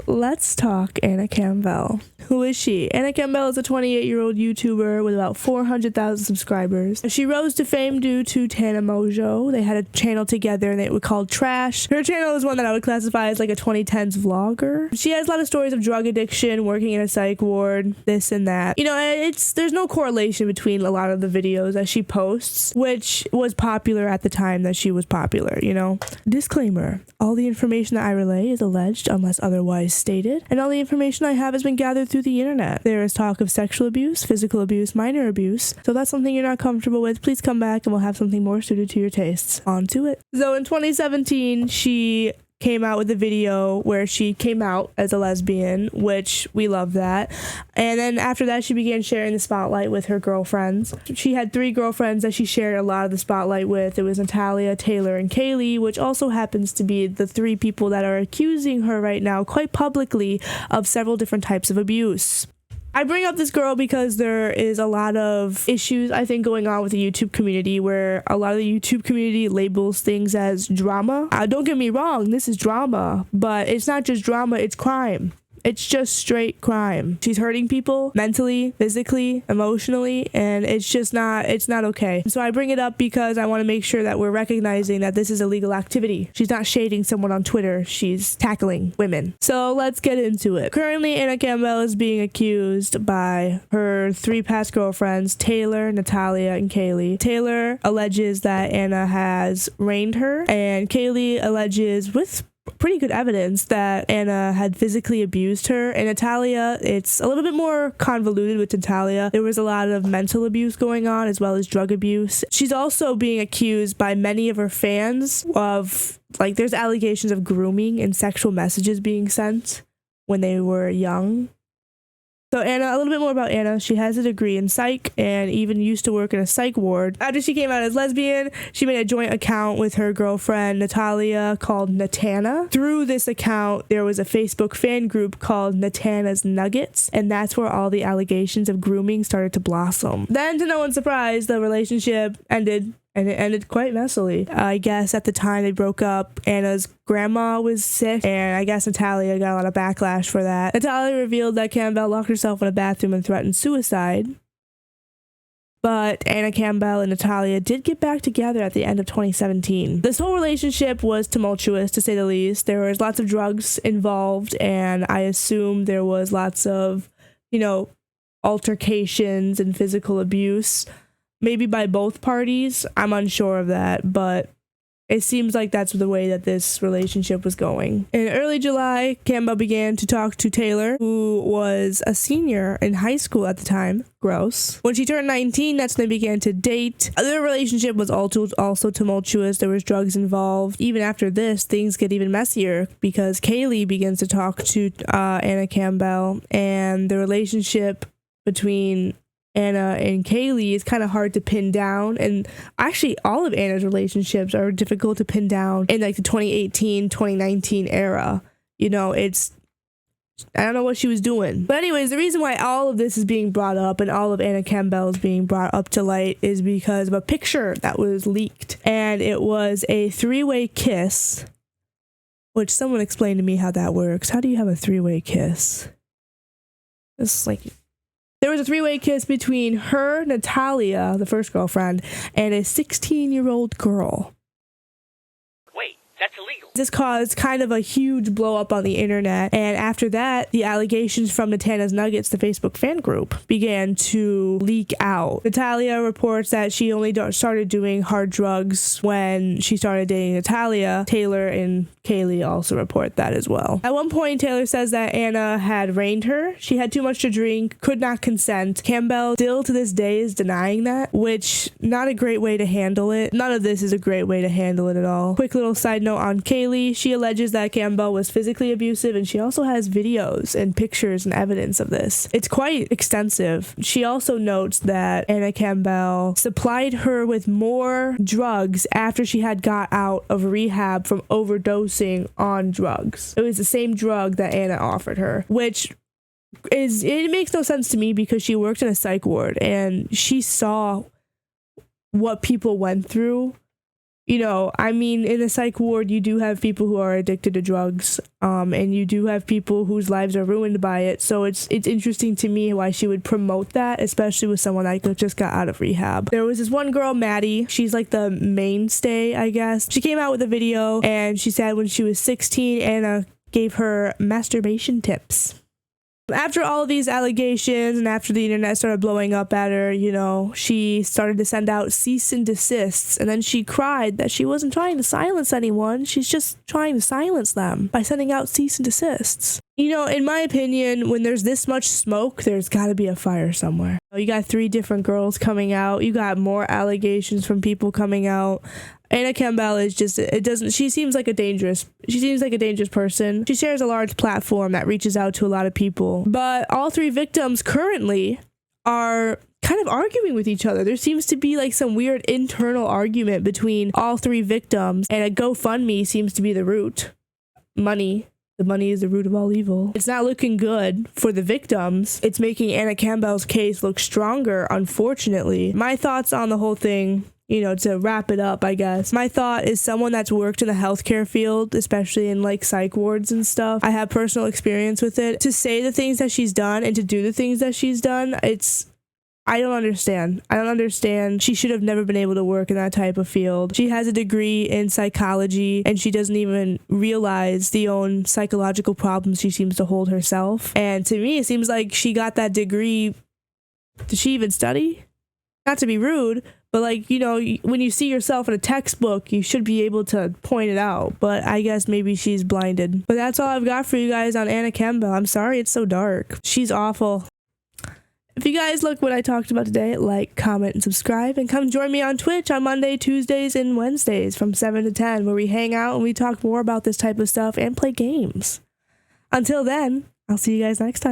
let's talk Anna Campbell. Who is she? Anna Campbell is a 28-year-old YouTuber with about 400,000 subscribers. She rose to fame due to Tana Mojo. They had a channel together and they were called Trash. Her channel is one that I would classify as like a 2010s vlogger. She has a lot of stories of drug addiction, working in a psych ward, this and that. You know, there's no correlation between a lot of the videos that she posts, which was popular at the time that she was popular, you know? Disclaimer, all the information that I relay is alleged unless otherwise stated, and all the information I have has been gathered through the internet. There is talk of sexual abuse, physical abuse, minor abuse, so if that's something you're not comfortable with, please come back and we'll have something more suited to your tastes. On to it. So in 2017, she came out with a video where she came out as a lesbian, which we love that. And then after that, she began sharing the spotlight with her girlfriends. She had 3 girlfriends that she shared a lot of the spotlight with. It was Natalia, Taylor, and Kaylee, which also happens to be the 3 people that are accusing her right now quite publicly of several different types of abuse. I bring up this girl because there is a lot of issues, I think, going on with the YouTube community where a lot of the YouTube community labels things as drama. Don't get me wrong, this is drama, but it's not just drama, it's crime. It's just straight crime. She's hurting people mentally, physically, emotionally, and it's not okay. So I bring it up because I want to make sure that we're recognizing that this is illegal activity. She's not shading someone on Twitter. She's tackling women. So let's get into it. Currently, Anna Campbell is being accused by her 3 past girlfriends, Taylor, Natalia, and Kaylee. Taylor alleges that Anna has raped her, and Kaylee alleges with pretty good evidence that Anna had physically abused her. And Natalia, it's a little bit more convoluted with Natalia. There was a lot of mental abuse going on as well as drug abuse. She's also being accused by many of her fans of, like, there's allegations of grooming and sexual messages being sent when they were young. So Anna, a little bit more about Anna. She has a degree in psych and even used to work in a psych ward. After she came out as lesbian, she made a joint account with her girlfriend Natalia called Natana. Through this account, there was a Facebook fan group called Natana's Nuggets, and that's where all the allegations of grooming started to blossom. Then, to no one's surprise, the relationship ended. And it ended quite messily. I guess at the time they broke up, Anna's grandma was sick, and I guess Natalia got a lot of backlash for that. Natalia revealed that Campbell locked herself in a bathroom and threatened suicide. But Anna Campbell and Natalia did get back together at the end of 2017. This whole relationship was tumultuous, to say the least. There was lots of drugs involved, and I assume there was lots of, you know, altercations and physical abuse. Maybe by both parties. I'm unsure of that, but it seems like that's the way that this relationship was going. In early July, Campbell began to talk to Taylor, who was a senior in high school at the time. Gross. When she turned 19, that's when they began to date. Their relationship was also tumultuous. There was drugs involved. Even after this, things get even messier because Kaylee begins to talk to Anna Campbell, and the relationship between Anna and Kaylee is kind of hard to pin down, and actually all of Anna's relationships are difficult to pin down in like the 2018-2019 era. You know, I don't know what she was doing. But anyways, the reason why all of this is being brought up and all of Anna Campbell is being brought up to light is because of a picture that was leaked, and it was a 3-way kiss, which someone explained to me how that works. How do you have a 3-way kiss? It's like, there was a 3-way kiss between her, Natalia, the first girlfriend, and a 16-year-old girl. Wait, that's illegal. This caused kind of a huge blow up on the internet, and after that, the allegations from Natana's Nuggets, the Facebook fan group, began to leak out. Natalia reports that she only started doing hard drugs when she started dating Natalia. Taylor and Kaylee also report that as well. At one point, Taylor says that Anna had raped her. She had too much to drink, could not consent. Campbell still to this day is denying that, which not a great way to handle it. None of this is a great way to handle it at all. Quick little side note on Kaylee. She alleges that Campbell was physically abusive, and she also has videos and pictures and evidence of this. It's quite extensive. She also notes that Anna Campbell supplied her with more drugs after she had got out of rehab from overdosing on drugs. It was the same drug that Anna offered her, which it makes no sense to me because she worked in a psych ward and she saw what people went through you know, I mean, in a psych ward, you do have people who are addicted to drugs, and you do have people whose lives are ruined by it. So it's interesting to me why she would promote that, especially with someone that just got out of rehab. There was this one girl, Maddie. She's like the mainstay, I guess. She came out with a video, and she said when she was 16, Anna gave her masturbation tips. After all of these allegations and after the internet started blowing up at her, you know, she started to send out cease and desists, and then she cried that she wasn't trying to silence anyone. She's just trying to silence them by sending out cease and desists. You know, in my opinion, when there's this much smoke, there's got to be a fire somewhere. You got 3 different girls coming out. You got more allegations from people coming out. Anna Campbell is just, she seems like a dangerous person. She shares a large platform that reaches out to a lot of people. But all 3 victims currently are kind of arguing with each other. There seems to be like some weird internal argument between all 3 victims, and a GoFundMe seems to be the root. Money. The money is the root of all evil. It's not looking good for the victims. It's making Anna Campbell's case look stronger, unfortunately. My thoughts on the whole thing, you know, to wrap it up, I guess. My thought is someone that's worked in the healthcare field, especially in like psych wards and stuff. I have personal experience with it. To say the things that she's done and to do the things that she's done, I don't understand. She should have never been able to work in that type of field. She has a degree in psychology, and she doesn't even realize the own psychological problems she seems to hold herself. And to me, it seems like she got that degree. Did she even study? Not to be rude, but like, you know, when you see yourself in a textbook, you should be able to point it out. But I guess maybe she's blinded. But that's all I've got for you guys on Anna Campbell. I'm sorry it's so dark. She's awful. If you guys like what I talked about today, like, comment, and subscribe, and come join me on Twitch on Monday, Tuesdays, and Wednesdays from 7 to 10, where we hang out and we talk more about this type of stuff and play games. Until then, I'll see you guys next time.